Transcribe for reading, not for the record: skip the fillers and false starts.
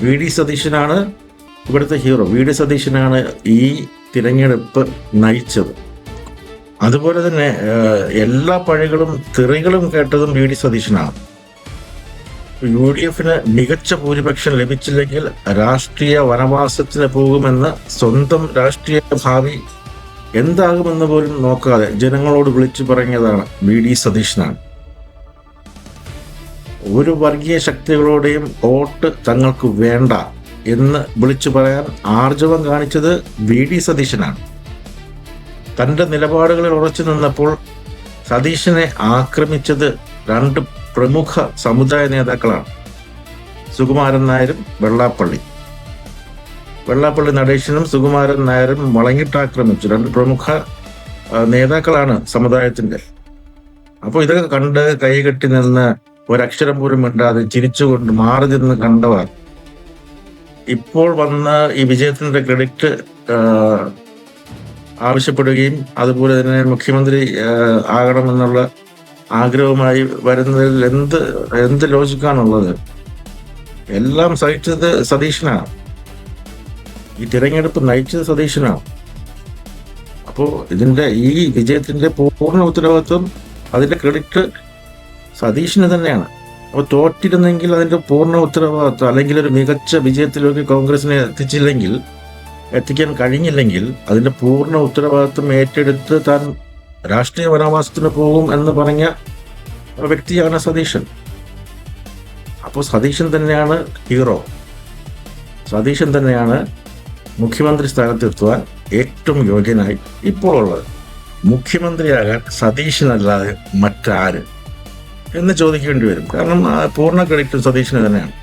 V D സതീശനാണ് ഇവിടുത്തെ hero. V D സതീശനാണ് ഈ തിരഞ്ഞെടുപ്പ് നയിച്ചത്. അതുപോലെ തന്നെ എല്ലാ പഴികളും തെറികളും കേട്ടതും വി ഡി സതീശനാണ്. UDF മികച്ച ഭൂരിപക്ഷം ലഭിച്ചില്ലെങ്കിൽ രാഷ്ട്രീയ വനവാസത്തിന് പോകുമെന്ന് സ്വന്തം രാഷ്ട്രീയ ഭാവി എന്താകുമെന്ന് പോലും നോക്കാതെ ജനങ്ങളോട് വിളിച്ചു പറഞ്ഞതാണ് വി ഡി സതീശനാണ്. ഒരു വർഗീയ ശക്തികളുടെയും വോട്ട് തങ്ങൾക്ക് വേണ്ട എന്ന് വിളിച്ചു പറയാൻ ആർജവം കാണിച്ചത് വി ഡി സതീശനാണ്. തൻ്റെ നിലപാടുകളിൽ ഉറച്ചു നിന്നപ്പോൾ സതീശനെ ആക്രമിച്ചത് രണ്ട് പ്രമുഖ സമുദായ നേതാക്കളാണ്, സുകുമാരൻ നായരും വെള്ളാപ്പള്ളി നടേശനും സുകുമാരൻ നായരും വളങ്ങിട്ടാക്രമിച്ചു. രണ്ട് പ്രമുഖ നേതാക്കളാണ് സമുദായത്തിൻ്റെ. അപ്പോൾ ഇതൊക്കെ കണ്ട് കൈകെട്ടി നിന്ന് ഒരക്ഷരം പോലും മിണ്ടാതെ ചിരിച്ചുകൊണ്ട് മാറി നിന്ന് കണ്ടവർ ഇപ്പോൾ വന്ന ഈ വിജയത്തിൻ്റെ ക്രെഡിറ്റ് ആവശ്യപ്പെടുകയും അതുപോലെ തന്നെ മുഖ്യമന്ത്രി ആകണമെന്നുള്ള ആഗ്രഹവുമായി വരുന്നതിൽ എന്ത് ലോജിക്കാണുള്ളത്? എല്ലാം സഹിച്ചത് സതീശനാണ്. ഈ തിരഞ്ഞെടുപ്പ് നയിച്ചത് സതീശനാണ്. അപ്പോൾ ഇതിൻ്റെ ഈ വിജയത്തിൻ്റെ പൂർണ്ണ ഉത്തരവാദിത്വം, അതിൻ്റെ ക്രെഡിറ്റ് സതീശന് തന്നെയാണ്. അപ്പോൾ തോറ്റിരുന്നെങ്കിൽ അതിൻ്റെ പൂർണ്ണ ഉത്തരവാദിത്വം, അല്ലെങ്കിൽ ഒരു മികച്ച വിജയത്തിലേക്ക് കോൺഗ്രസിനെ എത്തിക്കാൻ കഴിഞ്ഞില്ലെങ്കിൽ അതിൻ്റെ പൂർണ്ണ ഉത്തരവാദിത്വം ഏറ്റെടുത്ത് താൻ രാഷ്ട്രീയ വനവാസത്തിന് പോകും എന്ന് പറഞ്ഞ വ്യക്തിയാണ് സതീശൻ. അപ്പോൾ സതീശൻ തന്നെയാണ് ഹീറോ. സതീശൻ തന്നെയാണ് മുഖ്യമന്ത്രി സ്ഥാനത്തെത്തുവാൻ ഏറ്റവും യോഗ്യനായി ഇപ്പോൾ ഉള്ളത്. മുഖ്യമന്ത്രിയാകാൻ സതീശനല്ലാതെ മറ്റാര് എന്ന് ചോദിക്കേണ്ടി വരും. കാരണം പൂർണ്ണ ക്രെഡിറ്റ് സതീശന് തന്നെയാണ്.